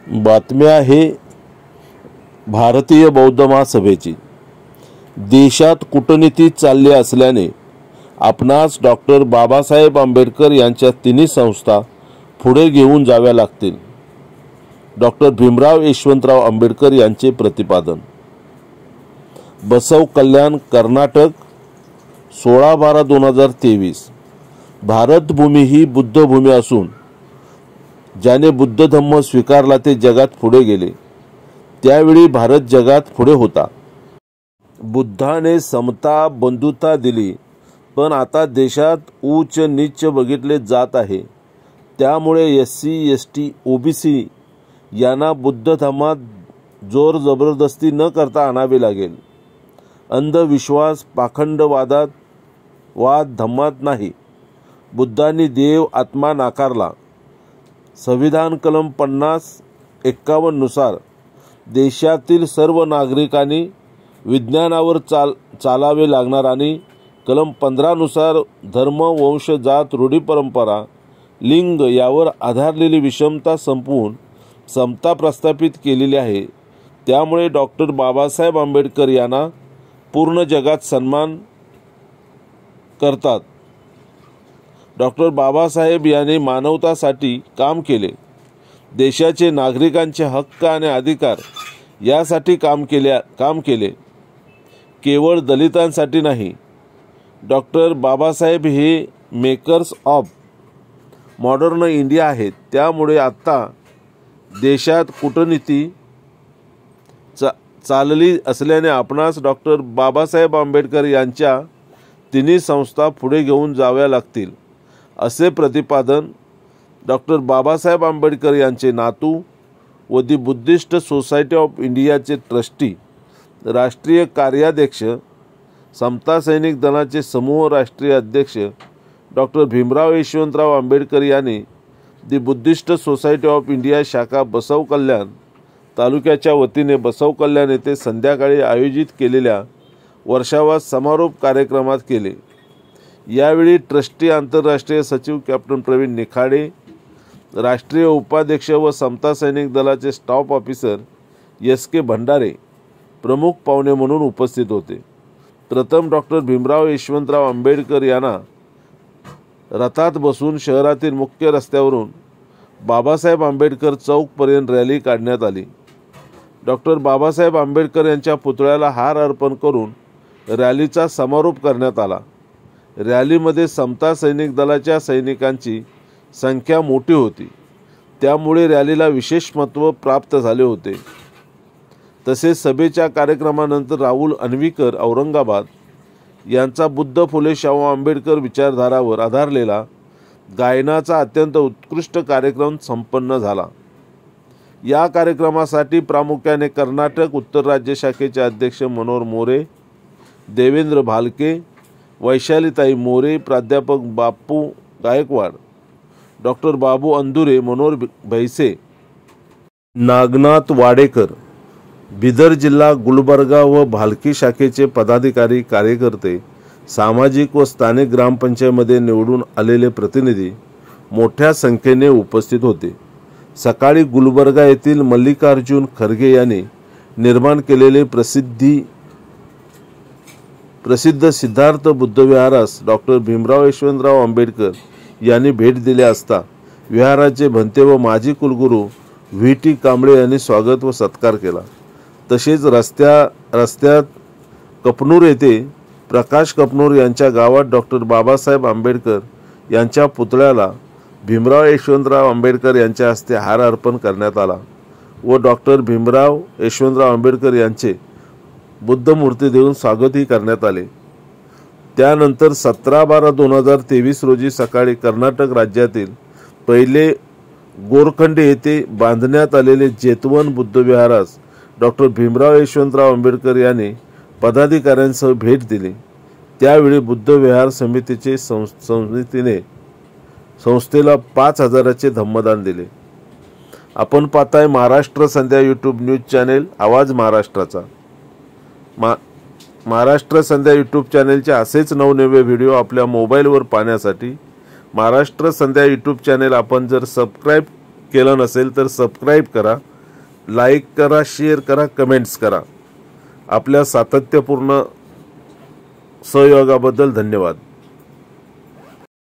बातमी आहे भारतीय बौद्ध महासभेची। देशात कूटनीती चालली असल्याने आपणास डॉक्टर बाबासाहेब आंबेडकर यांच्या तिन्ही संस्था पुढे घेऊन जाव्या लागतील। डॉक्टर भीमराव यशवंतराव आंबेडकर यांचे प्रतिपादन। बसव कल्याण, कर्नाटक, 16/12/2023। भारत भूमी ही बुद्ध भूमी असून ज्याने बुद्ध धम्म स्वीकारला ते जगात पुढे गेले। त्यावेळी भारत जगात पुढे होता। बुद्धाने समता, बंधुता दिली, पण आता देशात उच्च नीच बघितले जात आहे। त्यामुळे SC, ST, OBC यांना बुद्ध धर्मात जोर जबरदस्ती न करता आणावे लागेल। अंधविश्वास, पाखंडवादात वाद धम्मात नाही। बुद्धांनी देव आत्मा नाकारला। संविधान कलम 50-51 नुसार देशातील सर्व नागरिकांनी विज्ञानावर चालावे लागणार आणि कलम 15 नुसार धर्म, वंश, जात, रूढी, परंपरा, लिंग यावर आधारलेली विषमता संपवून समता प्रस्थापित केलेली आहे। त्यामुळे डॉक्टर बाबासाहेब आंबेडकर यांना पूर्ण जगात सन्मान करतात। डॉक्टर बाबासाहेब यांनी मानवतासाठी काम केले। देशाचे नागरिकांचे हक्क आणि अधिकार यासाठी काम केले, केवळ दलितांसाठी नाही। डॉक्टर बाबासाहेब हे मेकर्स ऑफ मॉडर्न इंडिया आहेत। त्यामुळे आता देशात कूटनीती चालली असल्याने आपणास डॉक्टर बाबासाहेब आंबेडकर यांच्या तिन्ही संस्था पुढे घेऊन जाव्या लागतील, असे प्रतिपादन डॉक्टर बाबासाहेब आंबेडकर यांचे नातू व दी बुद्धिस्ट सोसायटी ऑफ इंडियाचे ट्रस्टी, राष्ट्रीय कार्याध्यक्ष, समता सैनिक दलाचे समूह राष्ट्रीय अध्यक्ष डॉक्टर भीमराव यशवंतराव आंबेडकर यांनी दी बुद्धिस्ट सोसायटी ऑफ इंडिया शाखा बसव कल्याण तालुक्याच्या वतीने बसव कल्याण येथे संध्याकाळी आयोजित केलेल्या वर्षावास समारोप कार्यक्रमात केले। यावेळी ट्रस्टी आंतरराष्ट्रीय सचिव कॅप्टन प्रवीण निखाडे, राष्ट्रीय उपाध्यक्ष व समता सैनिक दलाचे स्टाफ ऑफिसर SK भंडारे प्रमुख पाहुणे म्हणून उपस्थित होते। प्रथम डॉक्टर भीमराव यशवंतराव आंबेडकर यांना रथात बसून शहरातील मुख्य रस्त्यावरून बाबासाहेब आंबेडकर चौकपर्यंत रॅली काढण्यात आली। डॉक्टर बाबासाहेब आंबेडकर यांच्या पुतळ्याला हार अर्पण करून रॅलीचा समारोप करण्यात आला। रॅलीमध्ये समता सैनिक दलाच्या सैनिकांची संख्या मोठी होती, त्यामुळे रॅलीला विशेष महत्त्व प्राप्त झाले होते। तसेच सभेच्या कार्यक्रमानंतर राहुल अन्वीकर, औरंगाबाद यांचा बुद्ध फुले शाहू आंबेडकर विचारधारावर आधारलेला गायनाचा अत्यंत उत्कृष्ट कार्यक्रम संपन्न झाला। या कार्यक्रमासाठी प्रामुख्याने कर्नाटक उत्तर राज्य शाखेचे अध्यक्ष मनोहर मोरे, देवेंद्र भालके, वैशालीताई मोरे, प्राध्यापक बापू गायकवाड, डॉक्टर बाबू अंदुरे, मनोहर भैसे, नागनाथ वाडेकर, बिदर जिल्हा, गुलबर्गा व भालकी शाखेचे पदाधिकारी, कार्यकर्ते, सामाजिक व स्थानिक ग्रामपंचायतीमध्ये निवडून आलेले प्रतिनिधी मोठ्या संख्येने उपस्थित होते। सकाळी गुलबर्गा येथील मल्लिकार्जुन खरगे यांनी निर्माण केलेले प्रसिद्ध सिद्धार्थ बुद्ध विहारास डॉक्टर भीमराव यशवंतराव आंबेडकर यांनी भेट दिली असता विहाराचे भंते व माजी कुलगुरू VT कांबळे यांनी स्वागत व सत्कार केला। तसेच रस्त्यात कपनूर येथे प्रकाश कपनूर यांच्या गावात डॉक्टर बाबासाहेब आंबेडकर यांच्या पुतळ्याला भीमराव यशवंतराव आंबेडकर यांच्या हस्ते हार अर्पण करण्यात आला व डॉक्टर भीमराव यशवंतराव आंबेडकर यांचे बुद्ध मूर्ती देऊन स्वागतही करण्यात आले। त्यानंतर 17/12/2023 रोजी सकाळी कर्नाटक राज्यातील पहिले गोरखंडे येथे बांधण्यात आलेले जेतवन बुद्ध विहारास डॉक्टर भीमराव यशवंतराव आंबेडकर यांनी पदाधिकाऱ्यांसह भेट दिली। त्यावेळी बुद्ध विहार समितीने संस्थेला 5,000चे धम्मदान दिले। आपण पाहताय महाराष्ट्र संध्या यूट्यूब न्यूज चॅनेल, आवाज महाराष्ट्राचा। महाराष्ट्र संध्या यूट्यूब चॅनेलचे असेच नवनवे व्हिडिओ आपल्या मोबाईलवर पाहण्यासाठी महाराष्ट्र संध्या यूट्यूब चॅनेल आपण जर सबस्क्राईब केलं नसेल तर सबस्क्राईब करा लाईक करा, शेअर करा, कमेंट्स करा. आपल्या सातत्यपूर्ण सहयोगाबद्दल धन्यवाद.